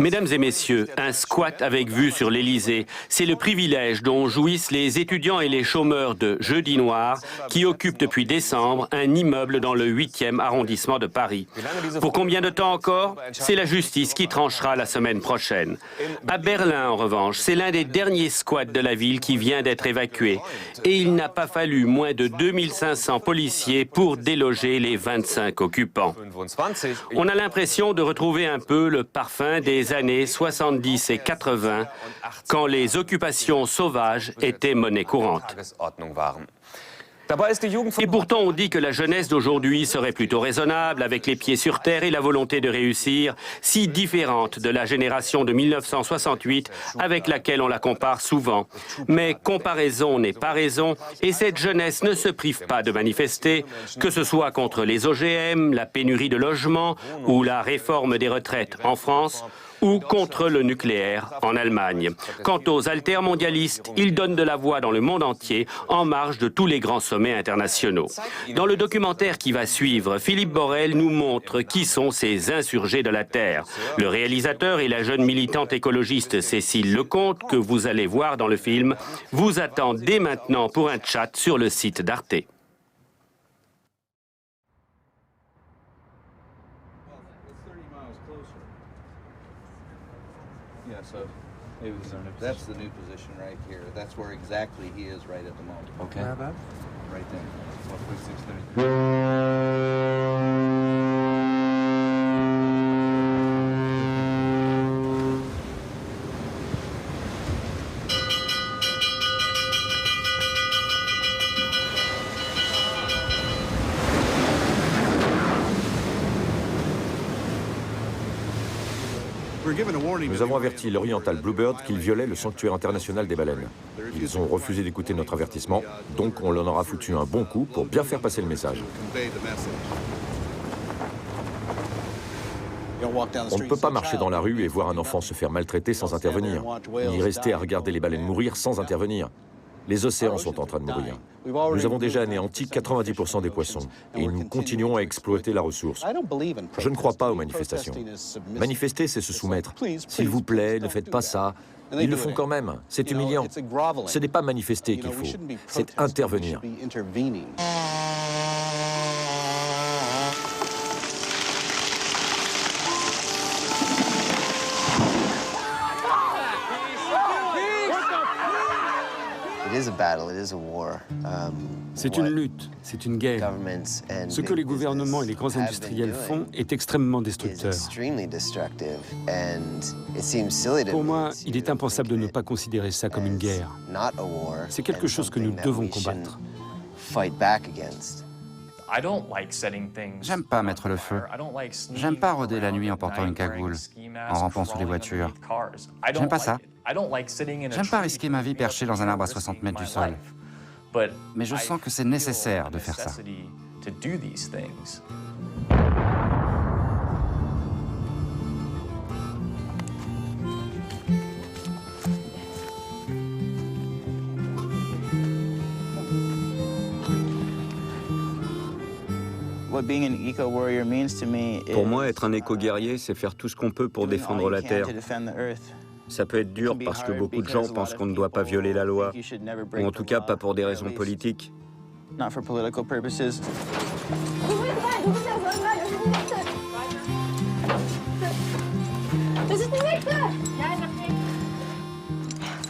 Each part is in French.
Mesdames et messieurs, un squat avec vue sur l'Élysée, c'est le privilège dont jouissent les étudiants et les chômeurs de Jeudi Noir qui occupent depuis décembre un immeuble dans le 8e arrondissement de Paris. Pour combien de temps encore? C'est la justice qui tranchera la semaine prochaine. À Berlin, en revanche, c'est l'un des derniers squats de la ville qui vient d'être évacué. Et il n'a pas fallu moins de 2500 policiers pour déloger les 25 occupants. On a l'impression de retrouver un peu le parfum des années 70 et 80, quand les occupations sauvages étaient monnaie courante. Et pourtant, on dit que la jeunesse d'aujourd'hui serait plutôt raisonnable, avec les pieds sur terre et la volonté de réussir, si différente de la génération de 1968 avec laquelle on la compare souvent. Mais comparaison n'est pas raison, et cette jeunesse ne se prive pas de manifester, que ce soit contre les OGM, la pénurie de logements ou la réforme des retraites en France, ou contre le nucléaire en Allemagne. Quant aux altermondialistes, ils donnent de la voix dans le monde entier, en marge de tous les grands sommets internationaux. Dans le documentaire qui va suivre, Philippe Borel nous montre qui sont ces insurgés de la Terre. Le réalisateur et la jeune militante écologiste Cécile Lecomte, que vous allez voir dans le film, vous attendent dès maintenant pour un chat sur le site d'Arte. Yeah, so maybe this is our new position. That's the new position right here. That's where exactly he is right at the moment. Okay. Where about? Right there. 1.630. Nous avons averti l'Oriental Bluebird qu'il violait le sanctuaire international des baleines. Ils ont refusé d'écouter notre avertissement, donc on leur aura foutu un bon coup pour bien faire passer le message. On ne peut pas marcher dans la rue et voir un enfant se faire maltraiter sans intervenir, ni rester à regarder les baleines mourir sans intervenir. Les océans sont en train de mourir. Nous avons déjà anéanti 90% des poissons et nous continuons à exploiter la ressource. Je ne crois pas aux manifestations. Manifester, c'est se soumettre. S'il vous plaît, ne faites pas ça. Ils le font quand même. C'est humiliant. Ce n'est pas manifester qu'il faut, c'est intervenir. C'est une lutte, c'est une guerre. Ce que les gouvernements et les grands industriels font est extrêmement destructeur. Pour moi, il est impensable de ne pas considérer ça comme une guerre. C'est quelque chose que nous devons combattre. J'aime pas mettre le feu. J'aime pas rôder la nuit en portant une cagoule, en rampant sous les voitures. J'aime pas ça. J'aime pas risquer ma vie perchée dans un arbre à 60 mètres du sol. Mais je sens que c'est nécessaire de faire ça. Pour moi, être un éco-guerrier, c'est faire tout ce qu'on peut pour défendre la Terre. Ça peut être dur parce que beaucoup de gens pensent qu'on ne doit pas violer la loi, ou en tout cas pas pour des raisons politiques. Il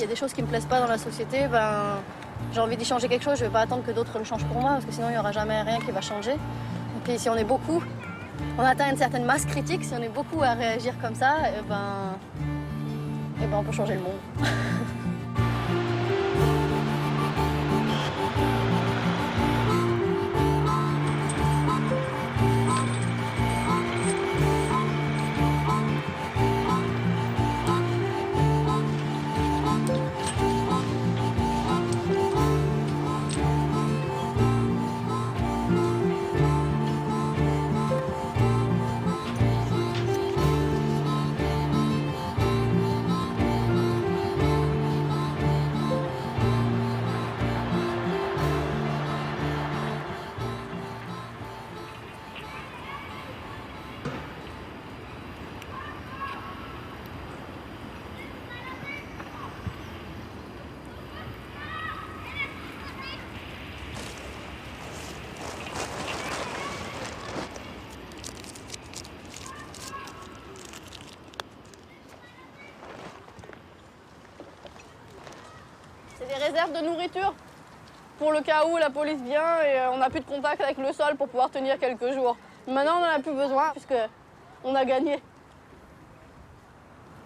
y a des choses qui me plaisent pas dans la société, j'ai envie d'y changer quelque chose, je vais pas attendre que d'autres le changent pour moi, parce que sinon il n'y aura jamais rien qui va changer. Et puis si on est beaucoup, on atteint une certaine masse critique, si on est beaucoup à réagir comme ça, on peut changer le monde. C'est des réserves de nourriture pour le cas où la police vient et on n'a plus de contact avec le sol pour pouvoir tenir quelques jours. Maintenant, on n'en a plus besoin puisqu'on a gagné.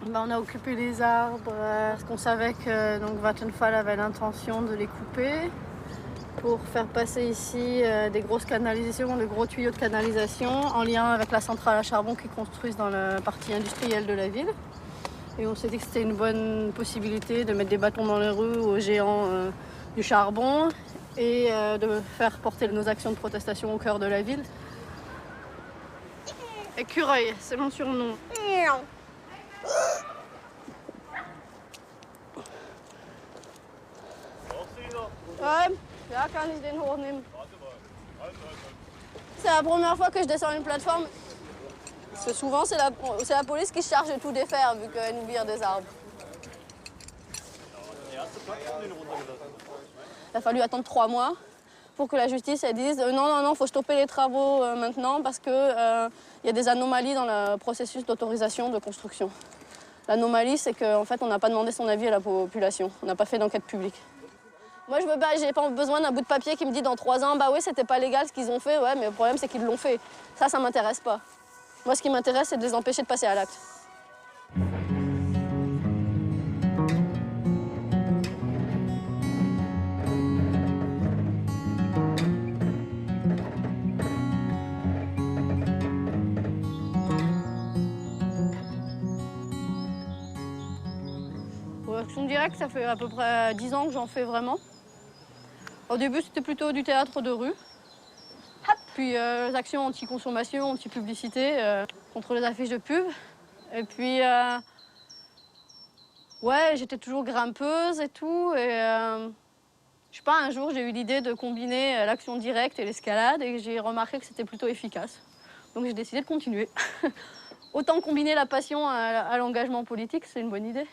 On a occupé les arbres parce qu'on savait que Vattenfall avait l'intention de les couper pour faire passer ici des grosses canalisations, des gros tuyaux de canalisation en lien avec la centrale à charbon qu'ils construisent dans la partie industrielle de la ville. Et on s'est dit que c'était une bonne possibilité de mettre des bâtons dans les rues aux géants du charbon et de faire porter nos actions de protestation au cœur de la ville. Écureuil, c'est mon surnom. C'est la première fois que je descends une plateforme. Parce que souvent, c'est la police qui se charge de tout défaire, vu qu'elle nous vire des arbres. Il a fallu attendre 3 mois pour que la justice elle dise non, faut stopper les travaux maintenant parce qu'il y a des anomalies dans le processus d'autorisation de construction. L'anomalie, c'est qu'en fait, on n'a pas demandé son avis à la population. On n'a pas fait d'enquête publique. Moi, j'ai pas besoin d'un bout de papier qui me dit dans 3 ans, bah oui, c'était pas légal ce qu'ils ont fait, ouais, mais le problème, c'est qu'ils l'ont fait. Ça m'intéresse pas. Moi, ce qui m'intéresse, c'est de les empêcher de passer à l'acte. Action directe, ça fait à peu près 10 ans que j'en fais vraiment. Au début, c'était plutôt du théâtre de rue. Puis les actions anti-consommation, anti-publicité, contre les affiches de pub. Et puis, ouais, j'étais toujours grimpeuse et tout. Et je sais pas, un jour, j'ai eu l'idée de combiner l'action directe et l'escalade et j'ai remarqué que c'était plutôt efficace. Donc j'ai décidé de continuer. Autant combiner la passion à l'engagement politique, c'est une bonne idée.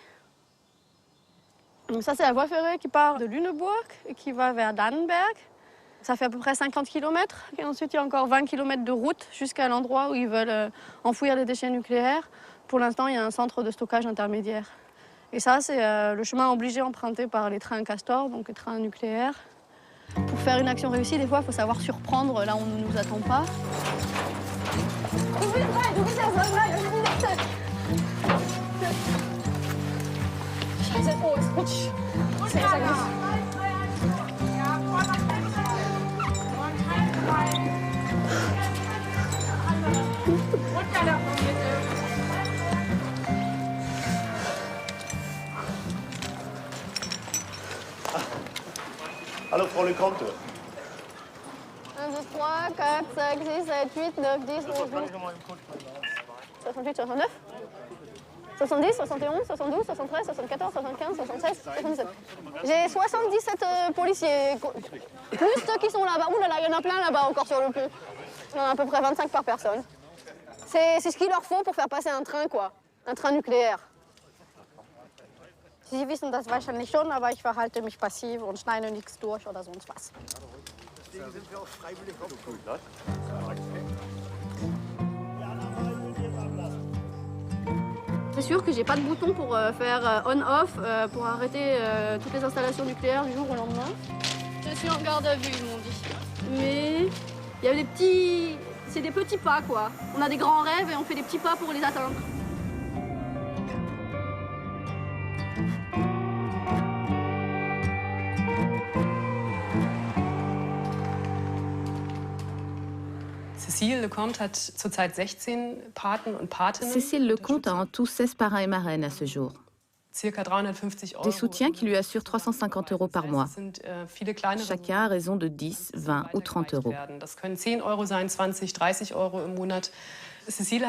Donc ça, c'est la voie ferrée qui part de Lüneburg et qui va vers Dannenberg. Ça fait à peu près 50 km. Et ensuite, il y a encore 20 km de route jusqu'à l'endroit où ils veulent enfouir les déchets nucléaires. Pour l'instant, il y a un centre de stockage intermédiaire. Et ça, c'est le chemin obligé emprunté par les trains Castor, donc les trains nucléaires. Pour faire une action réussie, des fois, il faut savoir surprendre là où on ne nous attend pas. Alors, pour le compte. 1, 2, 3, 4, 5, 6, 7, 8, 9, 10, 11, 12, 68, 69, 70, 71, 72, 73, 74, 75, 76, 77. J'ai 77 policiers, plus ceux qui sont là-bas. Ouh là là, il y en a plein là-bas encore sur le pont. Il y en a à peu près 25 par personne. C'est ce qu'il leur faut pour faire passer un train, quoi. Un train nucléaire. Sie wissen das wahrscheinlich schon, aber ich verhalte mich passiv und schneide nichts durch oder sonst was. C'est sûr que j'ai pas de bouton pour faire on-off, pour arrêter toutes les installations nucléaires du jour au lendemain. Je suis en garde à vue, ils m'ont dit. Mais il y a des petits... C'est des petits pas, quoi. On a des grands rêves et on fait des petits pas pour les atteindre. Cécile Lecomte a en tout 16 parrains et marraines à ce jour. Des soutiens qui lui assurent 350 € par mois. Chacun a raison de 10, 20 ou 30 €. Cécile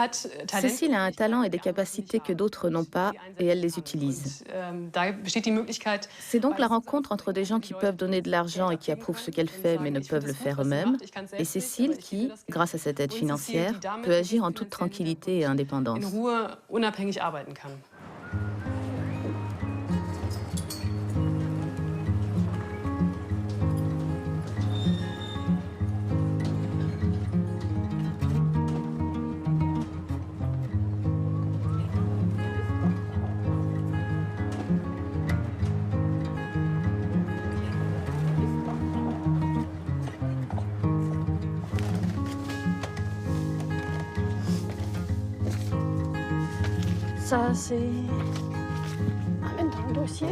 a un talent et des capacités que d'autres n'ont pas et elle les utilise. C'est donc la rencontre entre des gens qui peuvent donner de l'argent et qui approuvent ce qu'elle fait mais ne peuvent le faire eux-mêmes, et Cécile qui, grâce à cette aide financière, peut agir en toute tranquillité et indépendance. Ça, c'est... On va mettre dans le dossier.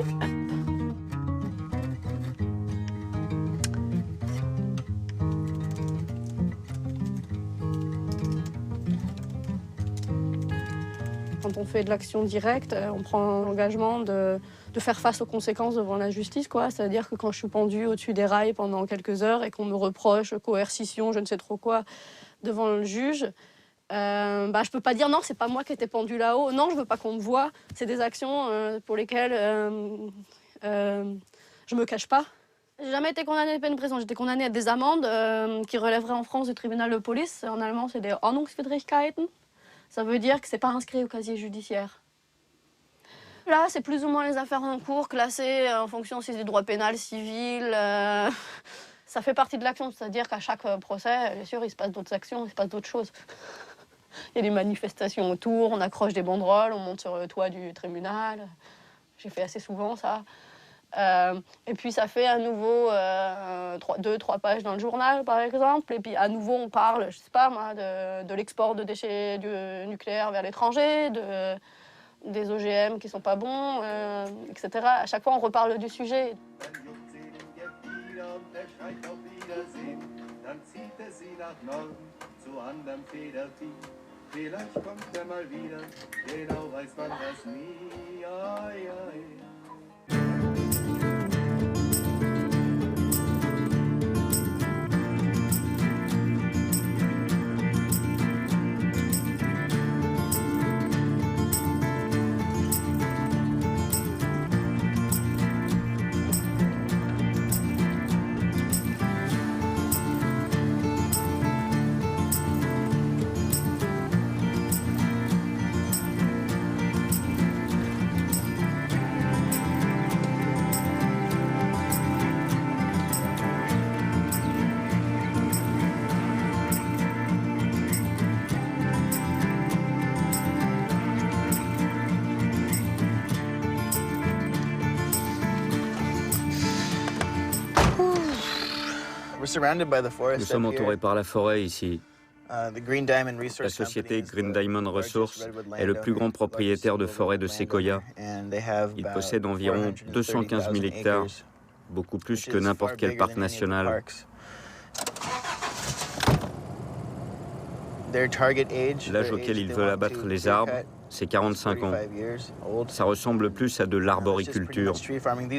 Quand on fait de l'action directe, on prend l'engagement de faire face aux conséquences devant la justice, quoi. C'est-à-dire que quand je suis pendue au-dessus des rails pendant quelques heures et qu'on me reproche coercition, je ne sais trop quoi, devant le juge, je peux pas dire non, c'est pas moi qui étais pendue là-haut. Non, je veux pas qu'on me voie. C'est des actions pour lesquelles je me cache pas. J'ai jamais été condamnée à peine de prison. J'étais condamnée à des amendes qui relèveraient en France du tribunal de police. En allemand, c'est des Ordnungswidrigkeiten. Ça veut dire que c'est pas inscrit au casier judiciaire. Là, c'est plus ou moins les affaires en cours, classées en fonction si c'est du droit pénal, civil. Ça fait partie de l'action, c'est-à-dire qu'à chaque procès, bien sûr, il se passe d'autres actions, il se passe d'autres choses. Il y a des manifestations autour, on accroche des banderoles, on monte sur le toit du tribunal. J'ai fait assez souvent ça. Et puis ça fait à nouveau 2-3 pages dans le journal, par exemple. Et puis à nouveau, on parle, je sais pas moi, de l'export de déchets nucléaires vers l'étranger, des OGM qui sont pas bons, etc. À chaque fois, on reparle du sujet. Nous sommes entourés par la forêt ici. La société Green Diamond Resources est le plus grand propriétaire de forêt de séquoia. Il possède environ 215 000 hectares, beaucoup plus que n'importe quel parc national. L'âge auquel ils veulent abattre les arbres, c'est 45 ans. Ça ressemble plus à de l'arboriculture.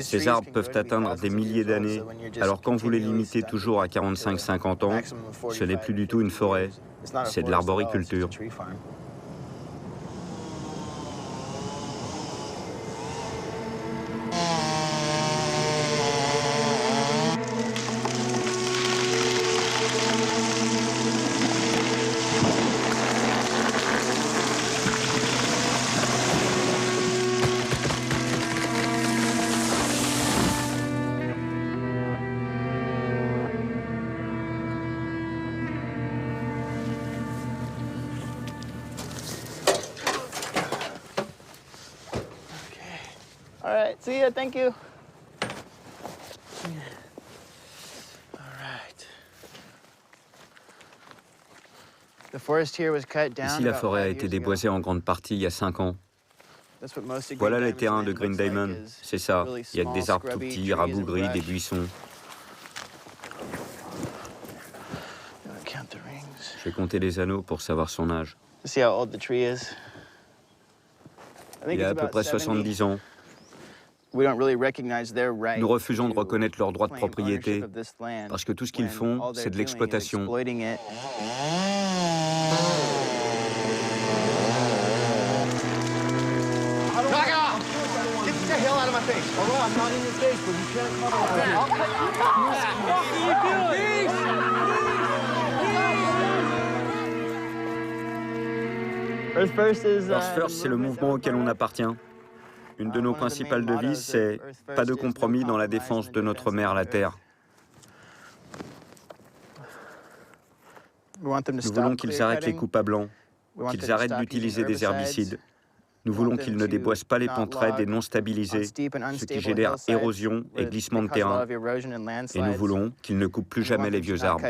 Ces arbres peuvent atteindre des milliers d'années, alors quand vous les limitez toujours à 45-50 ans, ce n'est plus du tout une forêt, c'est de l'arboriculture. All right, see ya, thank you. Ici, la forêt a été déboisée en grande partie il y a 5 ans. Voilà les terrains de Green Diamond, c'est ça. Il y a que des arbres tout petits, rabougris, des buissons. Je vais compter les anneaux pour savoir son âge. Il a à peu près 70 ans. Nous refusons de reconnaître leurs droits de propriété parce que tout ce qu'ils font, c'est de l'exploitation. Earth First, c'est le mouvement auquel on appartient. Une de nos principales devises, c'est « Pas de compromis dans la défense de notre mère, la Terre ». Nous voulons qu'ils arrêtent les coupes à blanc, qu'ils arrêtent d'utiliser des herbicides. Nous voulons qu'ils ne déboisent pas les pentes raides et non stabilisées, ce qui génère érosion et glissement de terrain. Et nous voulons qu'ils ne coupent plus jamais les vieux arbres.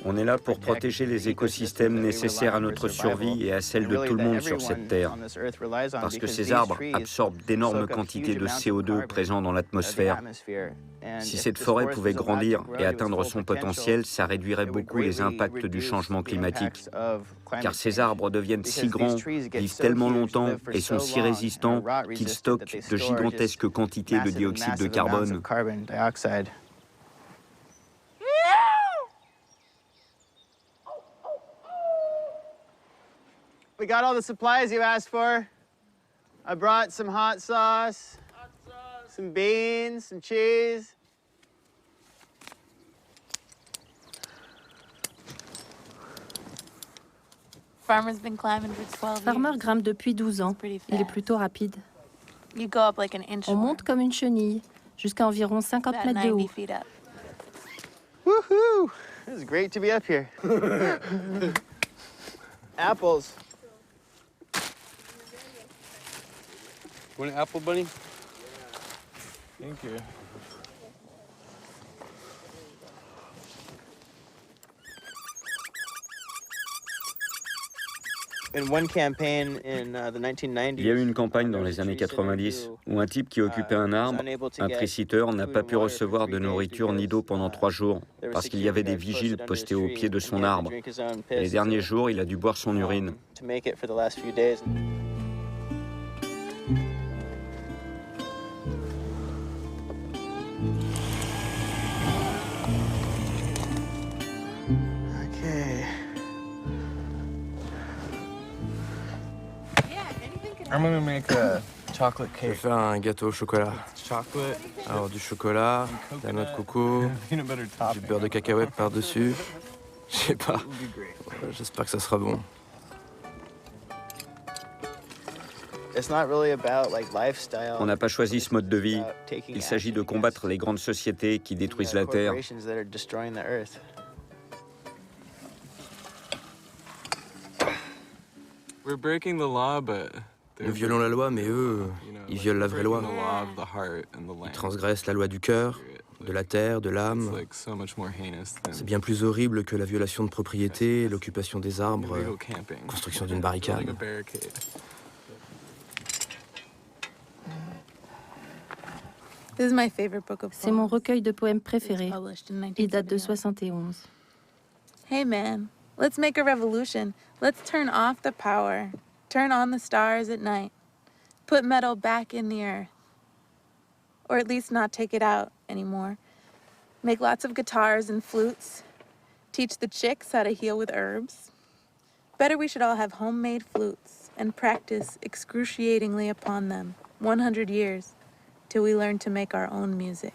On est là pour protéger les écosystèmes nécessaires à notre survie et à celle de tout le monde sur cette terre. Parce que ces arbres absorbent d'énormes quantités de CO2 présents dans l'atmosphère. Si cette forêt pouvait grandir et atteindre son potentiel, ça réduirait beaucoup les impacts du changement climatique. Car ces arbres deviennent si grands, vivent tellement longtemps et sont si résistants qu'ils stockent de gigantesques quantités de dioxyde de carbone. We got all the supplies you asked for. I brought some hot sauce, some beans, some cheese. Farmer grimpe depuis 12 ans. Il est plutôt rapide. On monte comme une chenille, jusqu'à environ 50 mètres de haut. Woohoo! It's great to be up here. Apples. Want an apple, bunny? Thank you. Il y a eu une campagne dans les années 90 où un type qui occupait un arbre, un préciteur, n'a pas pu recevoir de nourriture ni d'eau pendant 3 jours parce qu'il y avait des vigiles postés au pied de son arbre. Et les derniers jours, il a dû boire son urine. I'm gonna make a chocolate Je vais cake. faire un gâteau au chocolat. Chocolate, Alors du chocolat, de la noix de coco, peanut butter du topping. beurre de cacahuète par-dessus. Je sais pas. Would be great. J'espère que ça sera bon. On n'a pas choisi ce mode de vie. Il s'agit de combattre les grandes sociétés qui détruisent la Terre. We're breaking the law, but Nous violons la loi, mais eux, ils violent la vraie loi. the law of the heart and the Ils land. transgressent la loi du cœur, de la terre, de It's l'âme. like so much more heinous than C'est bien plus horrible que la violation de propriété, l'occupation des arbres, illegal camping. construction d'une Building a barricade. barricade. C'est mon recueil de poèmes préféré. Il date de 71. Hey man, let's make a revolution. Let's turn off the power. Turn on the stars at night. Put metal back in the earth. Or at least not take it out anymore. Make lots of guitars and flutes. Teach the chicks how to heal with herbs. Better we should all have homemade flutes and practice excruciatingly upon them 100 years till we learn to make our own music.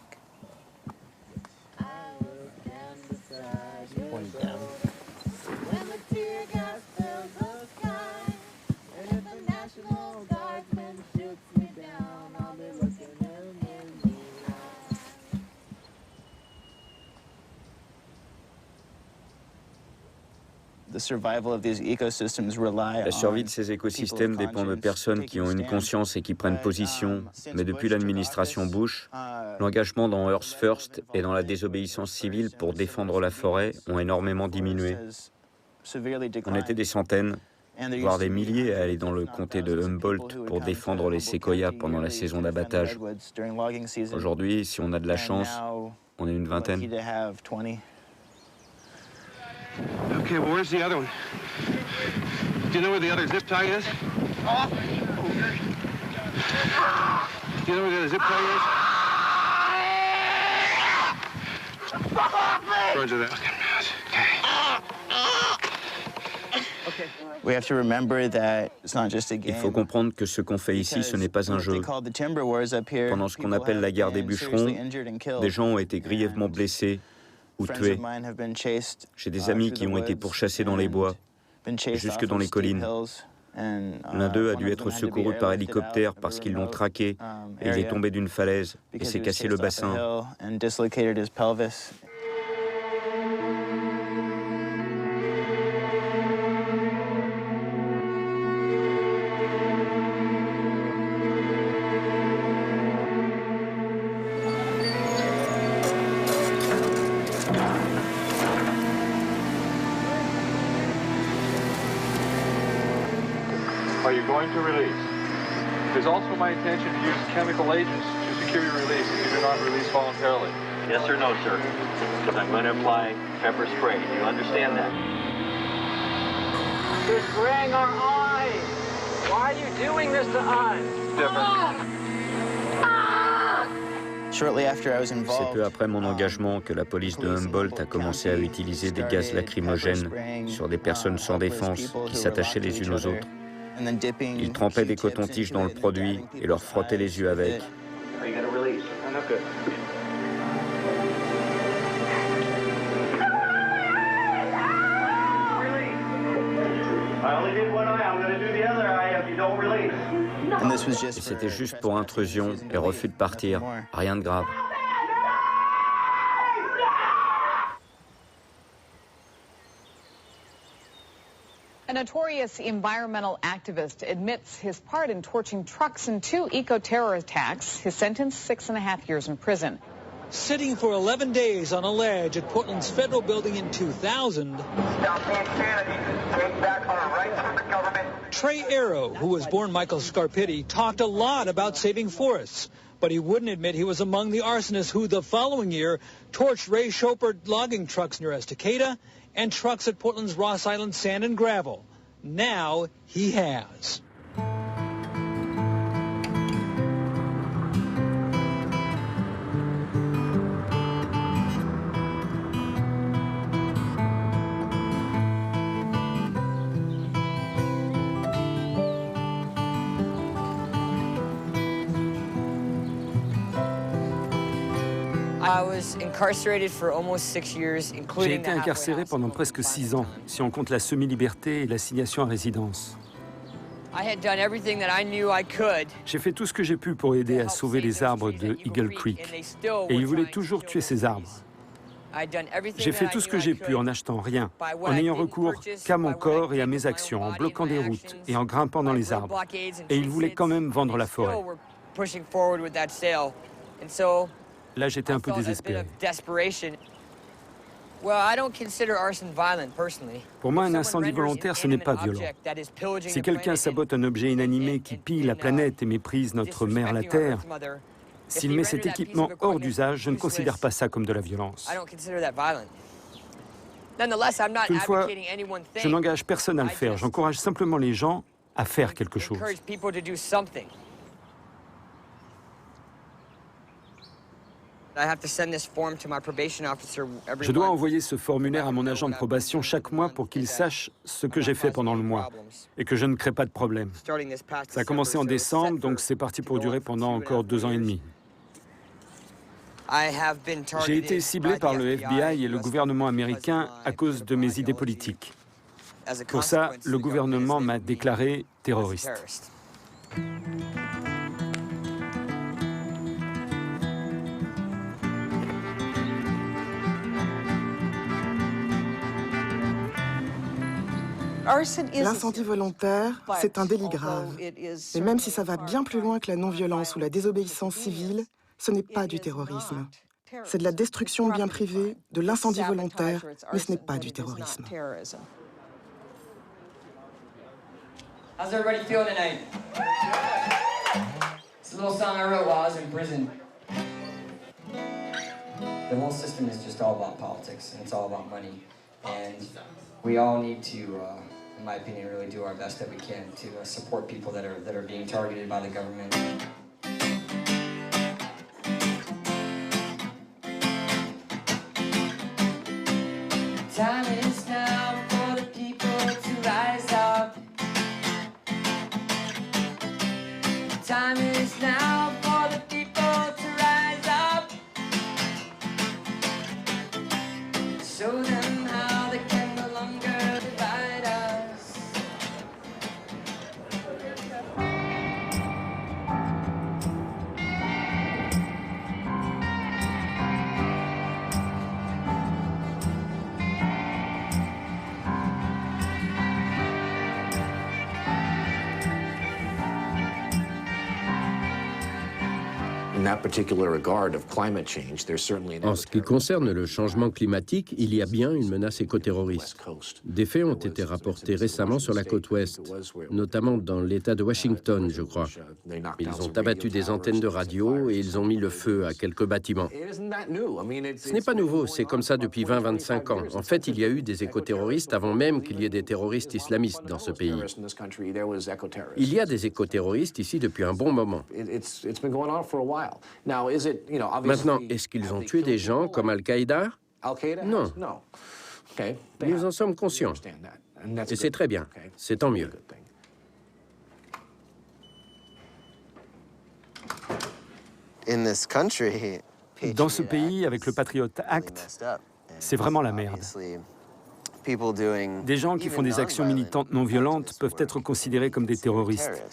La survie de ces écosystèmes dépend de personnes qui ont une conscience et qui prennent position. Mais depuis l'administration Bush, l'engagement dans Earth First et dans la désobéissance civile pour défendre la forêt ont énormément diminué. On était des centaines, voire des milliers à aller dans le comté de Humboldt pour défendre les séquoias pendant la saison d'abattage. Aujourd'hui, si on a de la chance, on est une vingtaine. Okay, well, where's the other one? Do you know where the other zip tie is? Do you know where the other zip tie is? Roger that. Okay. Il faut comprendre que ce qu'on fait ici, ce n'est pas un jeu. Pendant ce qu'on appelle la guerre des bûcherons, des gens ont été grièvement blessés ou tués. J'ai des amis qui ont été pourchassés dans les bois, jusque dans les collines. L'un d'eux a dû être secouru par hélicoptère parce qu'ils l'ont traqué et il est tombé d'une falaise et s'est cassé le bassin. are you going to release? It is also my intention to use chemical agents to secure your release if you do not release voluntarily. Yes or no, sir? Because I'm going to apply pepper spray. Do you understand that? You're spraying our eyes. Why are you doing this to us? C'est peu après mon engagement que la police de Humboldt a commencé à utiliser des gaz lacrymogènes sur des personnes sans défense qui s'attachaient les unes aux autres. Ils trempaient des cotons-tiges dans le produit et leur frottaient les yeux avec. Et c'était juste pour intrusion et refus de partir, rien de grave. A notorious environmental activist admits his part in torching trucks in 2 eco-terror attacks. His sentence, 6.5 years in prison. Sitting for 11 days on a ledge at Portland's federal building in 2000, Trey Arrow, who was born Michael Scarpitti, talked a lot about saving forests, but he wouldn't admit he was among the arsonists who the following year torched Ray Chopard logging trucks near Estacada and trucks at Portland's Ross Island Sand and Gravel. Now he has. J'ai été incarcéré pendant presque 6 ans, si on compte la semi-liberté et l'assignation à résidence. J'ai fait tout ce que j'ai pu pour aider à sauver les arbres de Eagle Creek. Et ils voulaient toujours tuer ces arbres. J'ai fait tout ce que j'ai pu en n'achetant rien, en n'ayant recours qu'à mon corps et à mes actions, en bloquant des routes et en grimpant dans les arbres. Et ils voulaient quand même vendre la forêt. Là, j'étais un peu désespéré. Pour moi, un incendie volontaire, ce n'est pas violent. Si quelqu'un sabote un objet inanimé qui pille la planète et méprise notre mère, la Terre, s'il met cet équipement hors d'usage, je ne considère pas ça comme de la violence. Toutefois, je n'engage personne à le faire. J'encourage simplement les gens à faire quelque chose. Je dois envoyer ce formulaire à mon agent de probation chaque mois pour qu'il sache ce que j'ai fait pendant le mois et que je ne crée pas de problème. Ça a commencé en décembre, donc c'est parti pour durer pendant encore 2 ans et demi. J'ai été ciblé par le FBI et le gouvernement américain à cause de mes idées politiques. Pour ça, le gouvernement m'a déclaré terroriste. L'incendie volontaire, c'est un délit grave. Et même si ça va bien plus loin que la non-violence ou la désobéissance civile, ce n'est pas du terrorisme. C'est de la destruction de biens privés, de l'incendie volontaire, mais ce n'est pas du terrorisme. How's everybody feeling tonight? It's a little song I wrote while I was in prison. The whole system is just all about politics, and it's all about money. And we all need to, in my opinion, really do our best that we can to support people that are being targeted by the government. Time is now for the people to rise up. Time is now for the people to rise up. Show them how they can no longer divide us. En ce qui concerne le changement climatique, il y a bien une menace écoterroriste. Des faits ont été rapportés récemment sur la côte ouest, notamment dans l'État de Washington, je crois. Ils ont abattu des antennes de radio et ils ont mis le feu à quelques bâtiments. Ce n'est pas nouveau, c'est comme ça depuis 20-25 ans. En fait, il y a eu des écoterroristes avant même qu'il y ait des terroristes islamistes dans ce pays. Il y a des écoterroristes ici depuis un bon moment. Maintenant, est-ce qu'ils ont tué des gens comme Al-Qaïda? Non. Nous en sommes conscients. Et c'est très bien. C'est tant mieux. Dans ce pays, avec le Patriot Act, c'est vraiment la merde. Des gens qui font des actions militantes non violentes peuvent être considérés comme des terroristes.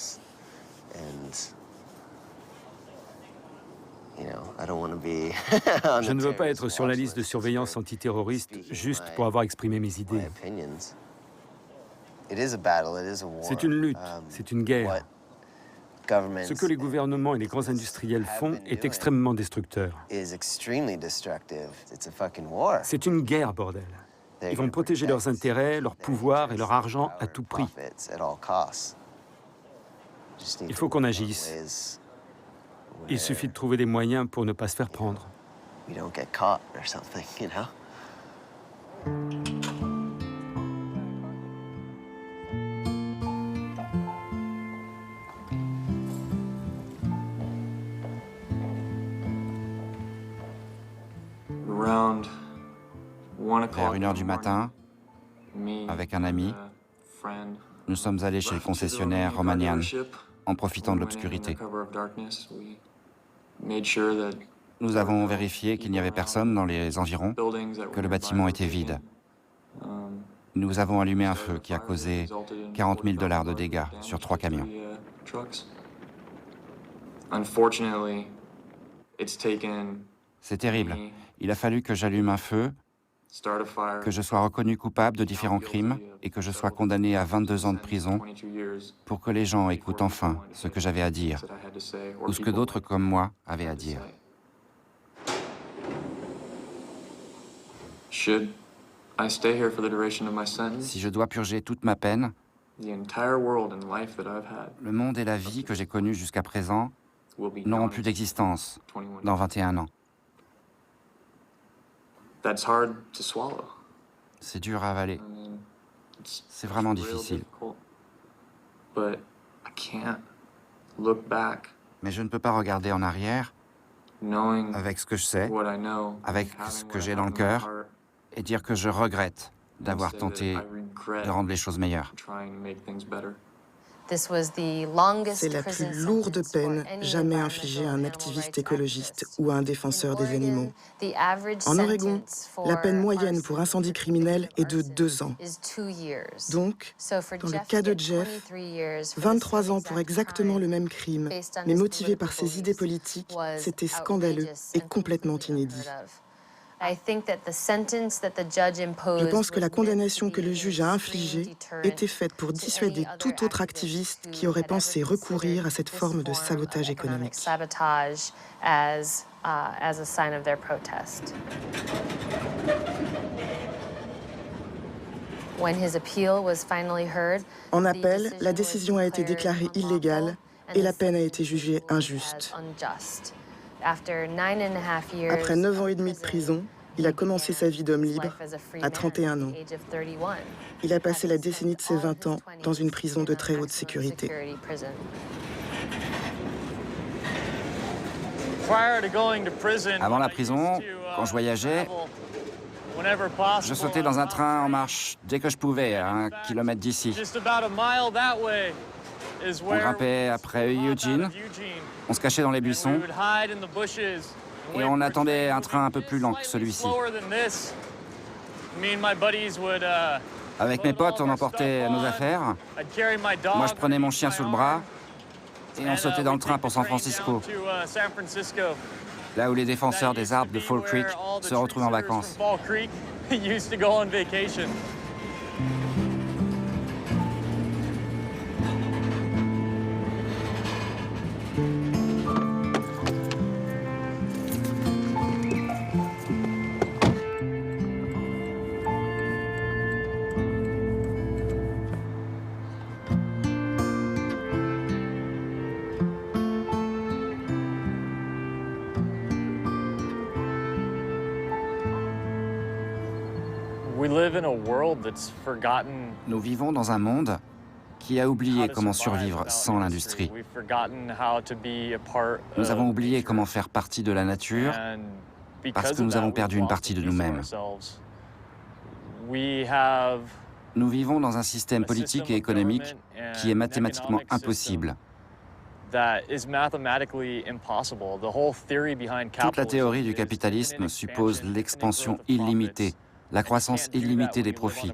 Je ne veux pas être sur la liste de surveillance antiterroriste juste pour avoir exprimé mes idées. C'est une lutte, c'est une guerre. Ce que les gouvernements et les grands industriels font est extrêmement destructeur. C'est une guerre, bordel. Ils vont protéger leurs intérêts, leur pouvoir et leur argent à tout prix. Il faut qu'on agisse. Il suffit de trouver des moyens pour ne pas se faire prendre. Vers 1 h du matin, avec un ami, nous sommes allés chez le concessionnaire Romanian en profitant de l'obscurité. Nous avons vérifié qu'il n'y avait personne dans les environs, que le bâtiment était vide. Nous avons allumé un feu qui a causé $40 000 de dégâts sur 3 camions. C'est terrible. Il a fallu que j'allume un feu, que je sois reconnu coupable de différents crimes et que je sois condamné à 22 ans de prison pour que les gens écoutent enfin ce que j'avais à dire ou ce que d'autres comme moi avaient à dire. Si je dois purger toute ma peine, le monde et la vie que j'ai connus jusqu'à présent n'auront plus d'existence dans 21 ans. C'est dur à avaler. C'est vraiment difficile. Mais je ne peux pas regarder en arrière avec ce que je sais, avec ce que j'ai dans le cœur, et dire que je regrette d'avoir tenté de rendre les choses meilleures. C'est la plus lourde peine jamais infligée à un activiste écologiste ou à un défenseur des animaux. En Oregon, la peine moyenne pour incendie criminel est de 2 ans. Donc, dans le cas de Jeff, 23 ans pour exactement le même crime, mais motivé par ses idées politiques, c'était scandaleux et complètement inédit. Je pense que la condamnation que le juge a infligée était faite pour dissuader tout autre activiste qui aurait pensé recourir à cette forme de sabotage économique. En appel, la décision a été déclarée illégale et la peine a été jugée injuste. Après 9 ans et demi de prison, il a commencé sa vie d'homme libre à 31 ans. Il a passé la décennie de ses 20 ans dans une prison de très haute sécurité. Avant la prison, quand je voyageais, je sautais dans un train en marche dès que je pouvais, à 1 kilomètre d'ici. On grimpait après Eugene, on se cachait dans les buissons et on attendait un train un peu plus lent que celui-ci. Avec mes potes, on emportait nos affaires. Moi, je prenais mon chien sous le bras et on sautait dans le train pour San Francisco, là où les défenseurs des arbres de Fall Creek se retrouvent en vacances. Nous vivons dans un monde qui a oublié comment survivre sans l'industrie. Nous avons oublié comment faire partie de la nature parce que nous avons perdu une partie de nous-mêmes. Nous vivons dans un système politique et économique qui est mathématiquement impossible. Toute la théorie du capitalisme suppose l'expansion illimitée, la croissance illimitée des profits.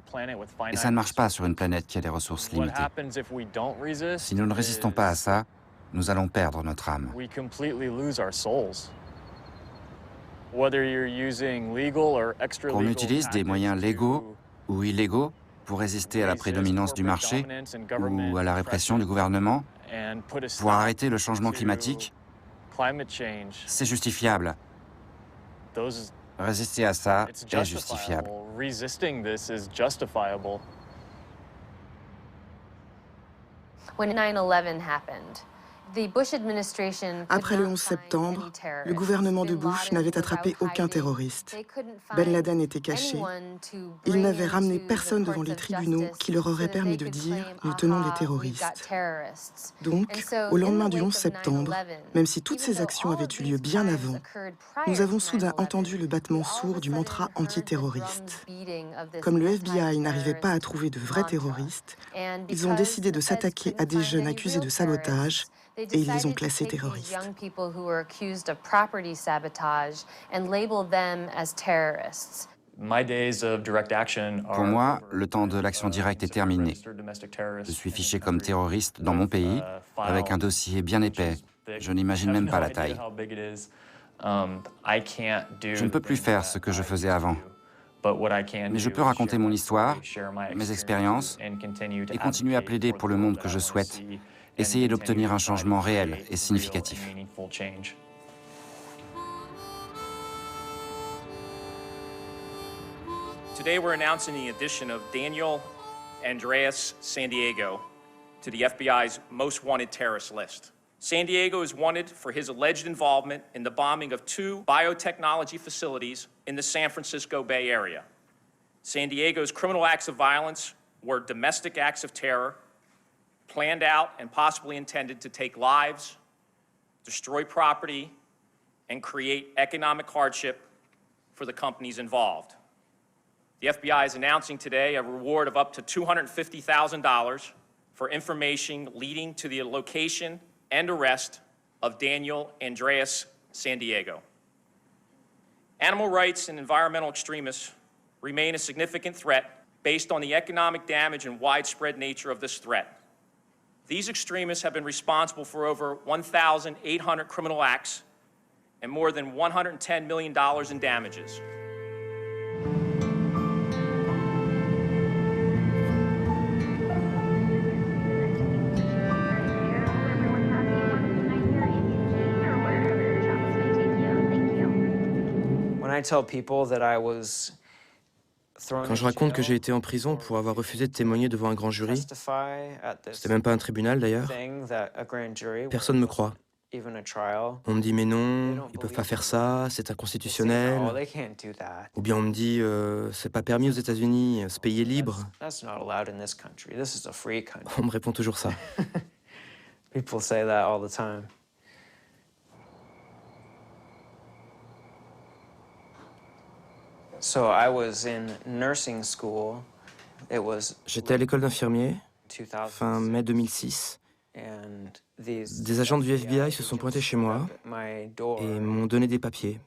Et ça ne marche pas sur une planète qui a des ressources limitées. Si nous ne résistons pas à ça, nous allons perdre notre âme. Qu'on utilise des moyens légaux ou illégaux pour résister à la prédominance du marché ou à la répression du gouvernement, pour arrêter le changement climatique, c'est justifiable. Résister à ça est justifiable. When 9/11 happened, Après le 11 septembre, le gouvernement de Bush n'avait attrapé aucun terroriste. Ben Laden était caché. Ils n'avaient ramené personne devant les tribunaux qui leur auraient permis de dire « nous tenons des terroristes ». Donc, au lendemain du 11 septembre, même si toutes ces actions avaient eu lieu bien avant, nous avons soudain entendu le battement sourd du mantra antiterroriste. Comme le FBI n'arrivait pas à trouver de vrais terroristes, ils ont décidé de s'attaquer à des jeunes accusés de sabotage et ils les ont classés terroristes. Pour moi, le temps de l'action directe est terminé. Je suis fiché comme terroriste dans mon pays, avec un dossier bien épais. Je n'imagine même pas la taille. Je ne peux plus faire ce que je faisais avant. Mais je peux raconter mon histoire, mes expériences, et continuer à plaider pour le monde que je souhaite. Essayer d'obtenir un changement réel et significatif. Today we're announcing the addition of Daniel Andreas San Diego to the FBI's most wanted terrorist list. San Diego is wanted for his alleged involvement in the bombing of 2 biotechnology facilities in the San Francisco Bay Area. San Diego's criminal acts of violence were domestic acts of terror planned out and possibly intended to take lives, destroy property, and create economic hardship for the companies involved. The FBI is announcing today a reward of up to $250,000 for information leading to the location and arrest of Daniel Andreas San Diego. Animal rights and environmental extremists remain a significant threat based on the economic damage and widespread nature of this threat. These extremists have been responsible for over 1,800 criminal acts and more than $110 million in damages. When I tell people that I was Quand je raconte que j'ai été en prison pour avoir refusé de témoigner devant un grand jury, c'était même pas un tribunal d'ailleurs, personne ne me croit. On me dit mais non, ils peuvent pas faire ça, c'est inconstitutionnel. Ou bien on me dit c'est pas permis aux États-Unis, ce pays est libre. On me répond toujours ça. People say that all the time. So I was in nursing school. J'étais à l'école d'infirmier, fin mai 2006. Des agents du FBI se sont pointés chez moi et m'ont donné des papiers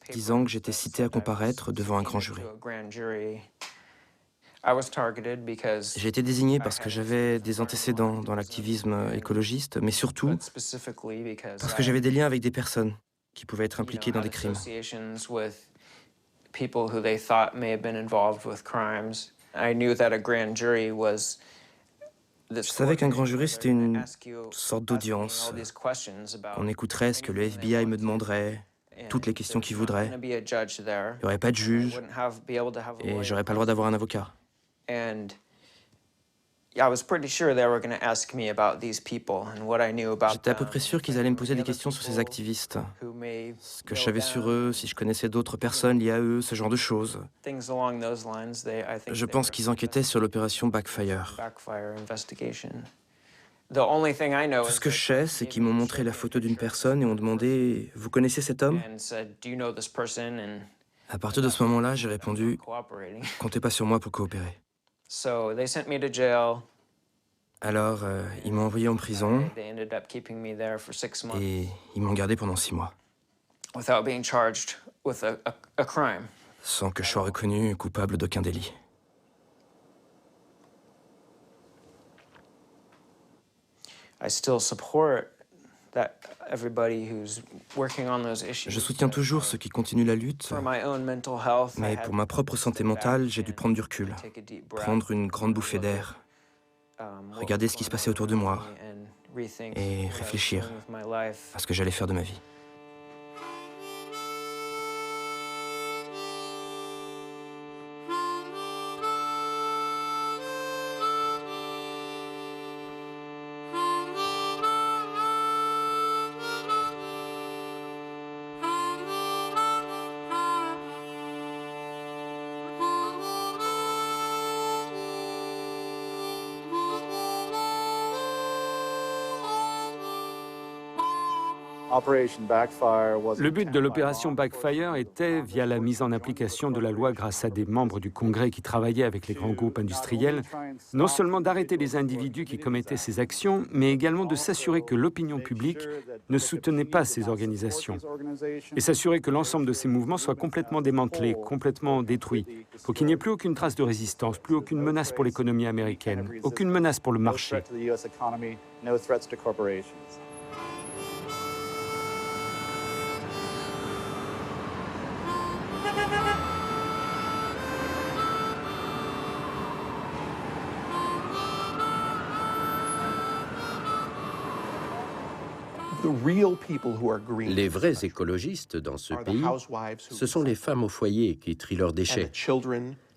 disant que j'étais cité à comparaître devant un grand jury. J'ai été désigné parce que j'avais des antécédents dans l'activisme écologiste, mais surtout parce que j'avais des liens avec des personnes qui pouvaient être impliquées dans des crimes. People who they thought may have been involved with crimes. I knew that a grand jury was. Je savais qu'un grand jury, c'était une sorte d'audience. On écouterait ce que le FBI me demanderait, toutes les questions qu'il voudrait. Il n'y aurait pas de juge et j'aurais pas le droit d'avoir un avocat. I was pretty sure they were going to ask me about these people and what I knew about J'étais à peu them. près sûr qu'ils allaient me poser des questions sur ces activistes. Ce que je savais sur eux, si je connaissais d'autres personnes liées à eux, ce genre de choses. Things along those lines, I think Je pense qu'ils enquêtaient sur l'opération Backfire. Backfire investigation. The only thing I know Tout ce que je sais, c'est qu'ils m'ont montré la photo d'une personne et ont demandé « Vous connaissez cet homme ?» and said, "Do you know this person?" And À partir de ce moment-là, j'ai répondu cooperating. « Comptez pas sur moi pour coopérer ». So they sent me to jail. Alors, ils m'ont envoyé en prison They ended up keeping me there for 6 months et ils m'ont gardé pendant 6 mois, without being charged with a crime. sans que je sois reconnu coupable d'aucun délit. I still support that everybody who's working on those issues. Je soutiens toujours ceux qui continuent la lutte, For my own mental health, I mais had pour ma propre santé mentale, j'ai dû prendre du recul, take a deep breath, prendre une grande bouffée d'air, regarder ce qui se passait autour de moi and rethink et what I was réfléchir doing with my life. à ce que j'allais faire de ma vie. Le but de l'opération Backfire était, via la mise en application de la loi grâce à des membres du Congrès qui travaillaient avec les grands groupes industriels, non seulement d'arrêter les individus qui commettaient ces actions, mais également de s'assurer que l'opinion publique ne soutenait pas ces organisations et s'assurer que l'ensemble de ces mouvements soit complètement démantelé, complètement détruit, pour qu'il n'y ait plus aucune trace de résistance, plus aucune menace pour l'économie américaine, aucune menace pour le marché. Les vrais écologistes dans ce pays, ce sont les femmes au foyer qui trient leurs déchets,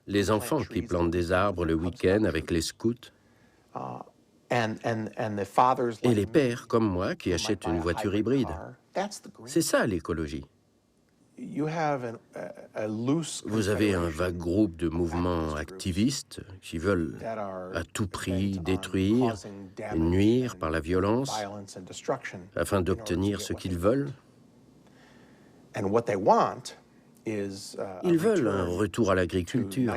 les enfants qui plantent des arbres le week-end avec les scouts, et les pères comme moi qui achètent une voiture hybride. C'est ça l'écologie. Vous avez un vague groupe de mouvements activistes qui veulent à tout prix détruire, nuire par la violence, afin d'obtenir ce qu'ils veulent. Ils veulent un retour à l'agriculture,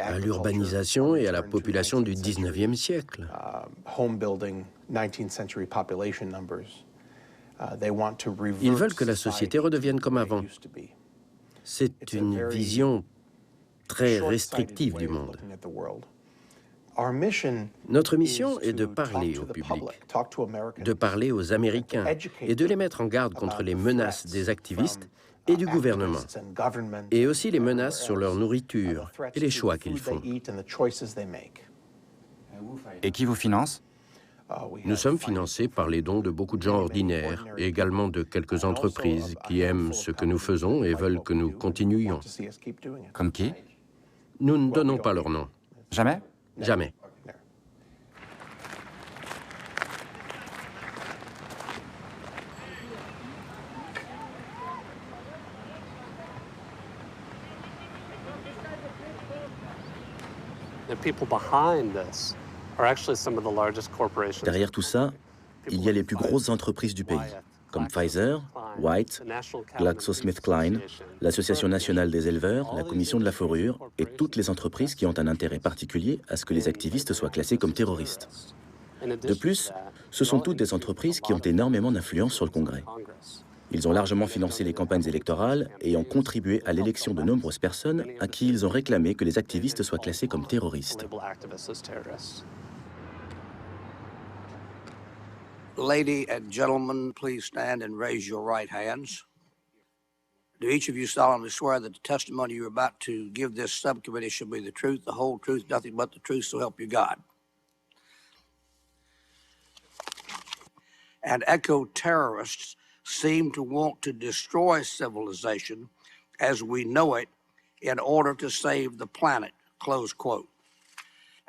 à l'urbanisation et à la population du 19e siècle. Ils veulent que la société redevienne comme avant. C'est une vision très restrictive du monde. Notre mission est de parler au public, de parler aux Américains et de les mettre en garde contre les menaces des activistes et du gouvernement, et aussi les menaces sur leur nourriture et les choix qu'ils font. Et qui vous finance? Nous sommes financés par les dons de beaucoup de gens ordinaires et également de quelques entreprises qui aiment ce que nous faisons et veulent que nous continuions. Comme qui? Nous ne donnons pas leur nom. Jamais? Jamais. Derrière tout ça, il y a les plus grosses entreprises du pays, comme Pfizer, White, GlaxoSmithKline, l'Association nationale des éleveurs, la Commission de la fourrure et toutes les entreprises qui ont un intérêt particulier à ce que les activistes soient classés comme terroristes. De plus, ce sont toutes des entreprises qui ont énormément d'influence sur le Congrès. Ils ont largement financé les campagnes électorales et ont contribué à l'élection de nombreuses personnes à qui ils ont réclamé que les activistes soient classés comme terroristes. Lady and gentlemen, please stand and raise your right hands. Do each of you solemnly swear that the testimony you're about to give this subcommittee shall be the truth, the whole truth, nothing but the truth, so help you God? And eco-terrorists seem to want to destroy civilization as we know it in order to save the planet, close quote.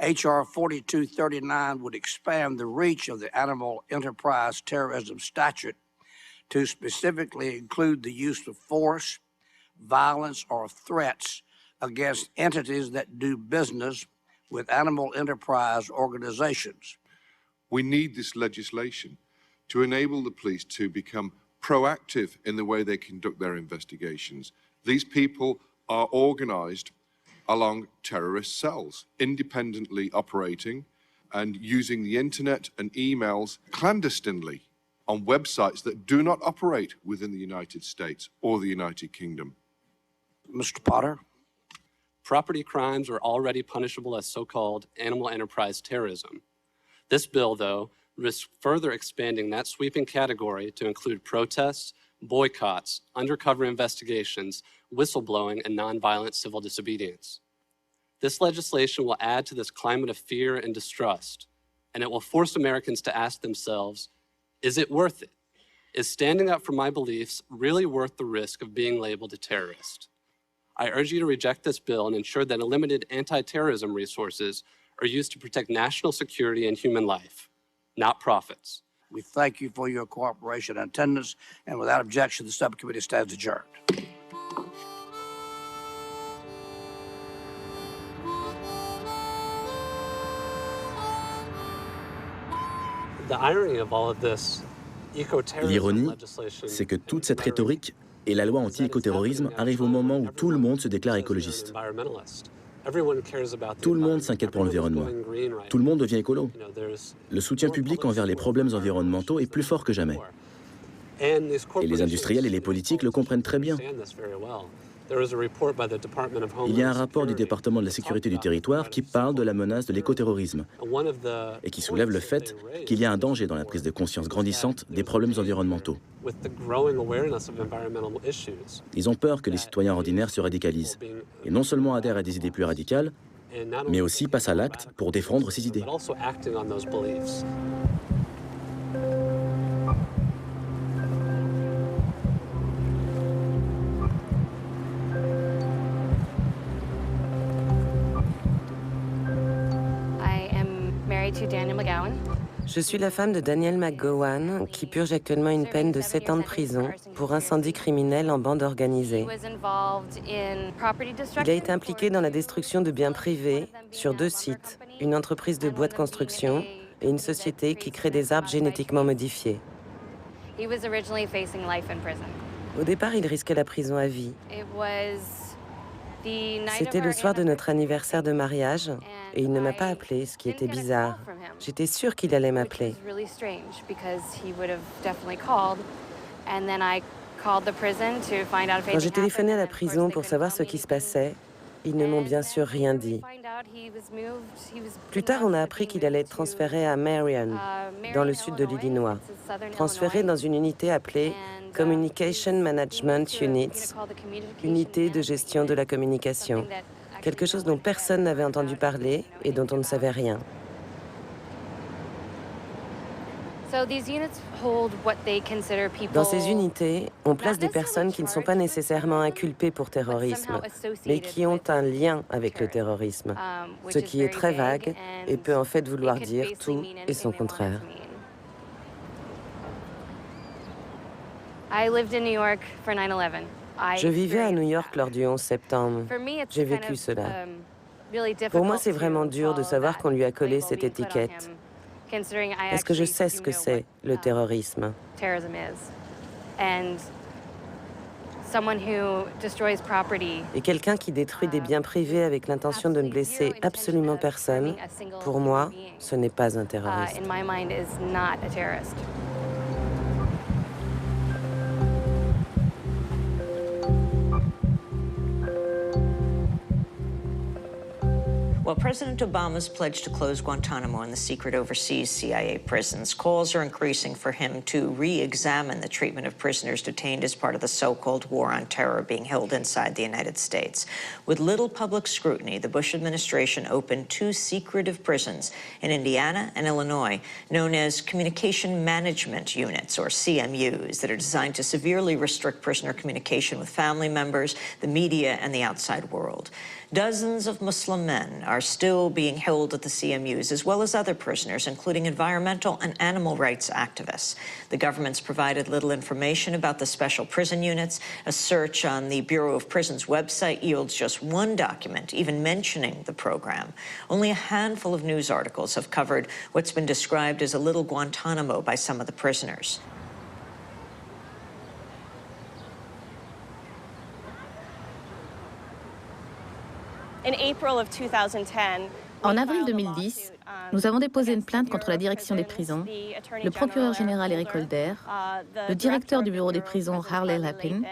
H.R. 4239 would expand the reach of the Animal Enterprise Terrorism Statute to specifically include the use of force, violence, or threats against entities that do business with animal enterprise organizations. We need this legislation to enable the police to become proactive in the way they conduct their investigations. These people are organized along terrorist cells, independently operating and using the internet and emails clandestinely on websites that do not operate within the United States or the United Kingdom. Mr. Potter? Property crimes are already punishable as so-called animal enterprise terrorism. This bill, though, risks further expanding that sweeping category to include protests, boycotts, undercover investigations, whistleblowing, and nonviolent civil disobedience. This legislation will add to this climate of fear and distrust, and it will force Americans to ask themselves, is it worth it? Is standing up for my beliefs really worth the risk of being labeled a terrorist? I urge you to reject this bill and ensure that limited anti-terrorism resources are used to protect national security and human life, not profits. We thank you for your cooperation and attendance, and without objection, the subcommittee stands adjourned. L'ironie, c'est que toute cette rhétorique et la loi anti-écoterrorisme arrivent au moment où tout le monde se déclare écologiste. Tout le monde s'inquiète pour l'environnement. Tout le monde devient écolo. Le soutien public envers les problèmes environnementaux est plus fort que jamais. Et les industriels et les politiques le comprennent très bien. Il y a un rapport du département de la sécurité du territoire qui parle de la menace de l'écoterrorisme et qui soulève le fait qu'il y a un danger dans la prise de conscience grandissante des problèmes environnementaux. Ils ont peur que les citoyens ordinaires se radicalisent et non seulement adhèrent à des idées plus radicales, mais aussi passent à l'acte pour défendre ces idées. Je suis la femme de Daniel McGowan, qui purge actuellement une peine de 7 ans de prison pour incendie criminel en bande organisée. Il a été impliqué dans la destruction de biens privés sur 2 sites, une entreprise de bois de construction et une société qui crée des arbres génétiquement modifiés. Au départ, il risquait la prison à vie. C'était le soir de notre anniversaire de mariage et il ne m'a pas appelé, ce qui était bizarre. J'étais sûre qu'il allait m'appeler. Quand j'ai téléphoné à la prison pour savoir ce qui se passait, ils ne m'ont bien sûr rien dit. Plus tard, on a appris qu'il allait être transféré à Marion, dans le sud de l'Illinois, transféré dans une unité appelée Communication Management Units, unité de gestion de la communication, quelque chose dont personne n'avait entendu parler et dont on ne savait rien. Dans ces unités, on place des personnes qui ne sont pas nécessairement inculpées pour terrorisme, mais qui ont un lien avec le terrorisme, ce qui est très vague et peut en fait vouloir dire tout et son contraire. Je vivais à New York lors du 11 septembre. J'ai vécu cela. Pour moi, c'est vraiment dur de savoir qu'on lui a collé cette étiquette. Est-ce que je sais ce que c'est, le terrorisme? Et quelqu'un qui détruit des biens privés avec l'intention de ne blesser absolument personne, pour moi, ce n'est pas un terroriste. While President Obama's pledge to close Guantanamo and the secret overseas CIA prisons, calls are increasing for him to re-examine the treatment of prisoners detained as part of the so-called war on terror being held inside the United States. With little public scrutiny, the Bush administration opened 2 secretive prisons in Indiana and Illinois, known as Communication Management Units, or CMUs, that are designed to severely restrict prisoner communication with family members, the media, and the outside world. Dozens of Muslim men are are still being held at the CMUs, as well as other prisoners, including environmental and animal rights activists. The government's provided little information about the special prison units. A search on the Bureau of Prisons website yields just one document, even mentioning the program. Only a handful of news articles have covered what's been described as a little Guantanamo by some of the prisoners. En avril 2010, nous avons déposé une plainte contre la direction des prisons, le procureur général Eric Holder, le directeur du bureau des prisons Harley Lapin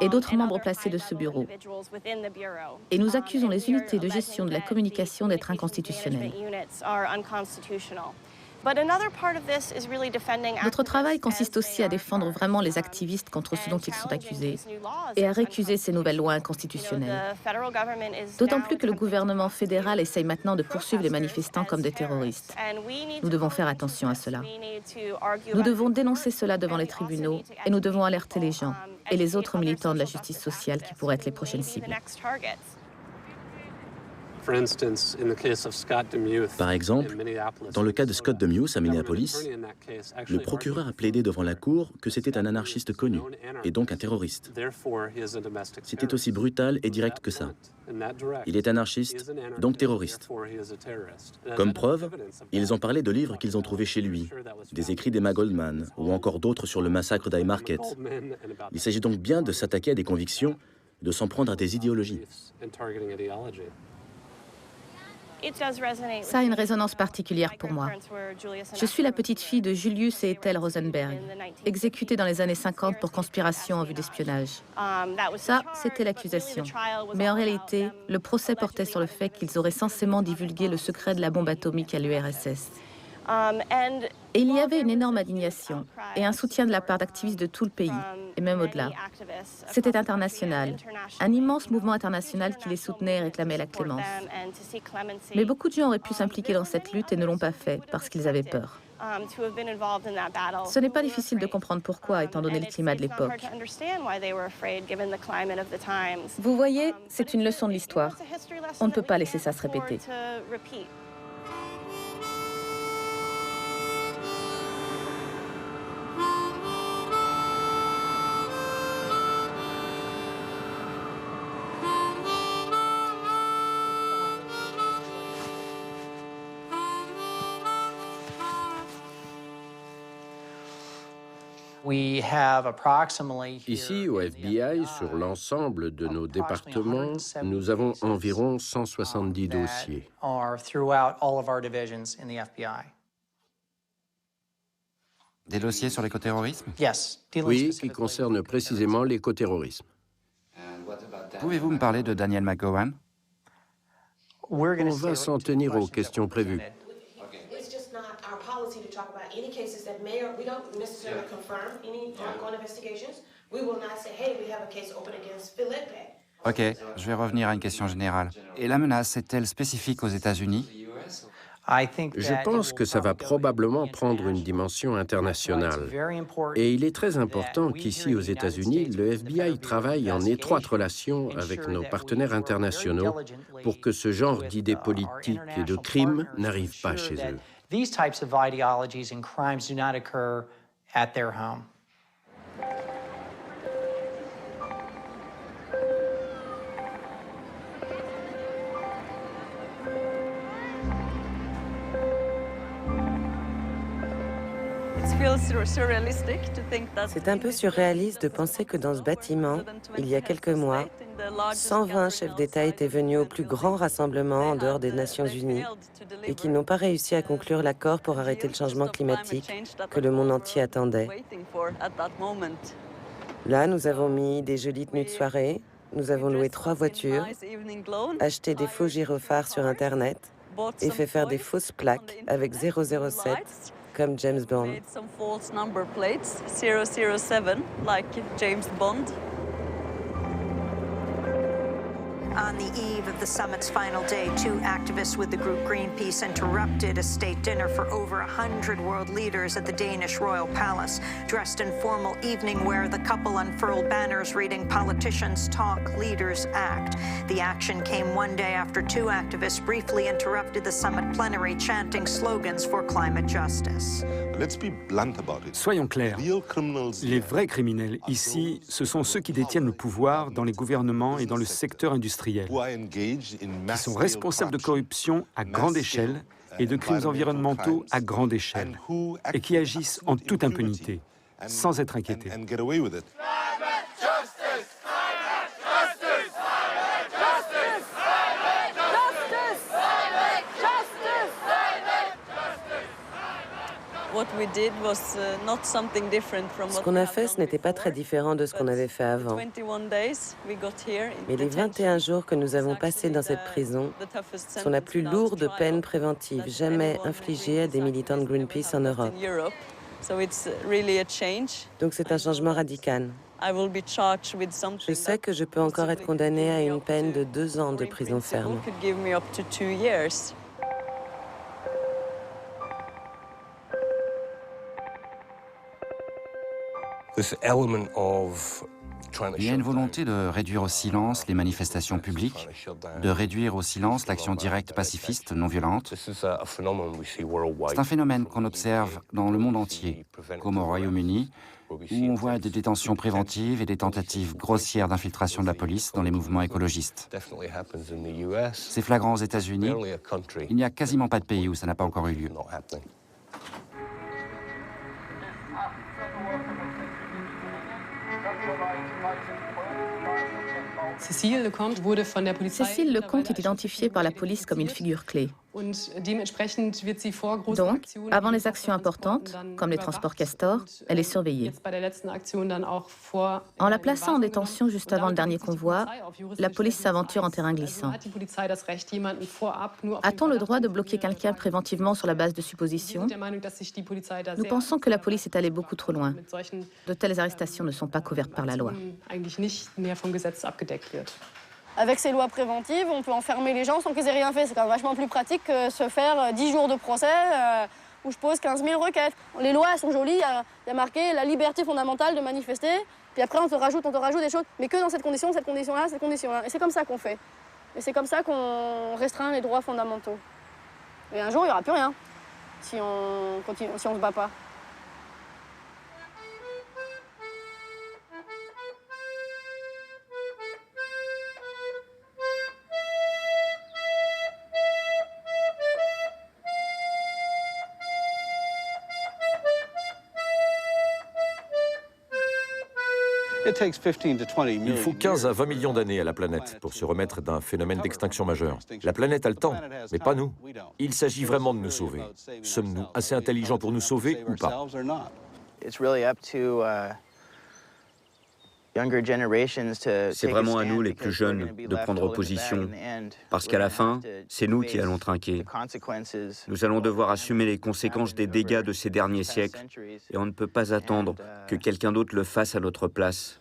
et d'autres membres placés de ce bureau. Et nous accusons les unités de gestion de la communication d'être inconstitutionnelles. Notre travail consiste aussi à défendre vraiment les activistes contre ce dont ils sont accusés et à récuser ces nouvelles lois inconstitutionnelles. D'autant plus que le gouvernement fédéral essaye maintenant de poursuivre les manifestants comme des terroristes. Nous devons faire attention à cela. Nous devons dénoncer cela devant les tribunaux et nous devons alerter les gens et les autres militants de la justice sociale qui pourraient être les prochaines cibles. Par exemple, dans le cas de Scott Demuse à Minneapolis, le procureur a plaidé devant la cour que c'était un anarchiste connu, et donc un terroriste. C'était aussi brutal et direct que ça. Il est anarchiste, donc terroriste. Comme preuve, ils ont parlé de livres qu'ils ont trouvés chez lui, des écrits d'Emma Goldman, ou encore d'autres sur le massacre d'Haymarket. Il s'agit donc bien de s'attaquer à des convictions, de s'en prendre à des idéologies. Ça a une résonance particulière pour moi. Je suis la petite fille de Julius et Ethel Rosenberg, exécutés dans les années 50 pour conspiration en vue d'espionnage. Ça, c'était l'accusation. Mais en réalité, le procès portait sur le fait qu'ils auraient censément divulgué le secret de la bombe atomique à l'URSS. Et il y avait une énorme indignation et un soutien de la part d'activistes de tout le pays, et même au-delà. C'était international, un immense mouvement international qui les soutenait et réclamait la clémence. Mais beaucoup de gens auraient pu s'impliquer dans cette lutte et ne l'ont pas fait parce qu'ils avaient peur. Ce n'est pas difficile de comprendre pourquoi, étant donné le climat de l'époque. Vous voyez, c'est une leçon de l'histoire. On ne peut pas laisser ça se répéter. Ici, au FBI, sur l'ensemble de nos départements, nous avons environ 170 dossiers. Des dossiers sur l'écoterrorisme? Oui, qui concernent précisément l'écoterrorisme. Pouvez-vous me parler de Daniel McGowan? On va s'en tenir aux questions prévues. Ok, je vais revenir à une question générale. Et la menace est-elle spécifique aux États-Unis? Je pense que ça va probablement prendre une dimension internationale. Et il est très important qu'ici aux États-Unis, le FBI travaille en étroite relation avec nos partenaires internationaux pour que ce genre d'idées politiques et de crimes n'arrive pas chez eux. These types of ideologies and crimes do not occur at their home. C'est un peu surréaliste de penser que dans ce bâtiment, il y a quelques mois, 120 chefs d'État étaient venus au plus grand rassemblement en dehors des Nations Unies et qu'ils n'ont pas réussi à conclure l'accord pour arrêter le changement climatique que le monde entier attendait. Là, nous avons mis des jolies tenues de soirée, nous avons loué 3 voitures, acheté des faux gyrophares sur Internet et fait faire des fausses plaques avec 007 comme James Bond. On the eve of the summit's final day, 2 activists with the group Greenpeace interrupted a state dinner for over 100 world leaders at the Danish Royal Palace. Dressed in formal evening wear, the couple unfurled banners reading "Politicians talk, leaders act." The action came one day after 2 activists briefly interrupted the summit plenary, chanting slogans for climate justice. Soyons clairs, les vrais criminels ici, ce sont ceux qui détiennent le pouvoir dans les gouvernements et dans le secteur industriel, qui sont responsables de corruption à grande échelle et de crimes environnementaux à grande échelle, et qui agissent en toute impunité, sans être inquiétés. Ce qu'on a fait, ce n'était pas très différent de ce qu'on avait fait avant. Mais les 21 jours que nous avons passés dans cette prison sont la plus lourde peine préventive jamais infligée à des militants de Greenpeace en Europe. Donc c'est un changement radical. Je sais que je peux encore être condamnée à une peine de 2 ans de prison ferme. Il y a une volonté de réduire au silence les manifestations publiques, de réduire au silence l'action directe pacifiste non violente. C'est un phénomène qu'on observe dans le monde entier, comme au Royaume-Uni, où on voit des détentions préventives et des tentatives grossières d'infiltration de la police dans les mouvements écologistes. C'est flagrant aux États-Unis. Il n'y a quasiment pas de pays où ça n'a pas encore eu lieu. Cécile Lecomte est identifiée par la police comme une figure clé. Donc, avant les actions importantes, comme les transports Castor, elle est surveillée. En la plaçant en détention juste avant le dernier convoi, la police s'aventure en terrain glissant. A-t-on le droit de bloquer quelqu'un préventivement sur la base de suppositions? Nous pensons que la police est allée beaucoup trop loin. De telles arrestations ne sont pas couvertes par la loi. Avec ces lois préventives, on peut enfermer les gens sans qu'ils aient rien fait. C'est quand même vachement plus pratique que se faire 10 jours de procès où je pose 15 000 requêtes. Les lois, elles sont jolies, il y a marqué la liberté fondamentale de manifester, puis après on te rajoute des choses, mais que dans cette condition-là, cette condition-là. Et c'est comme ça qu'on fait. Et c'est comme ça qu'on restreint les droits fondamentaux. Et un jour, il n'y aura plus rien si on se bat pas. Il faut 15 à 20 millions d'années à la planète pour se remettre d'un phénomène d'extinction majeure. La planète a le temps, mais pas nous. Il s'agit vraiment de nous sauver. Sommes-nous assez intelligents pour nous sauver ou pas? C'est vraiment à nous, les plus jeunes, de prendre position, parce qu'à la fin, c'est nous qui allons trinquer. Nous allons devoir assumer les conséquences des dégâts de ces derniers siècles, et on ne peut pas attendre que quelqu'un d'autre le fasse à notre place.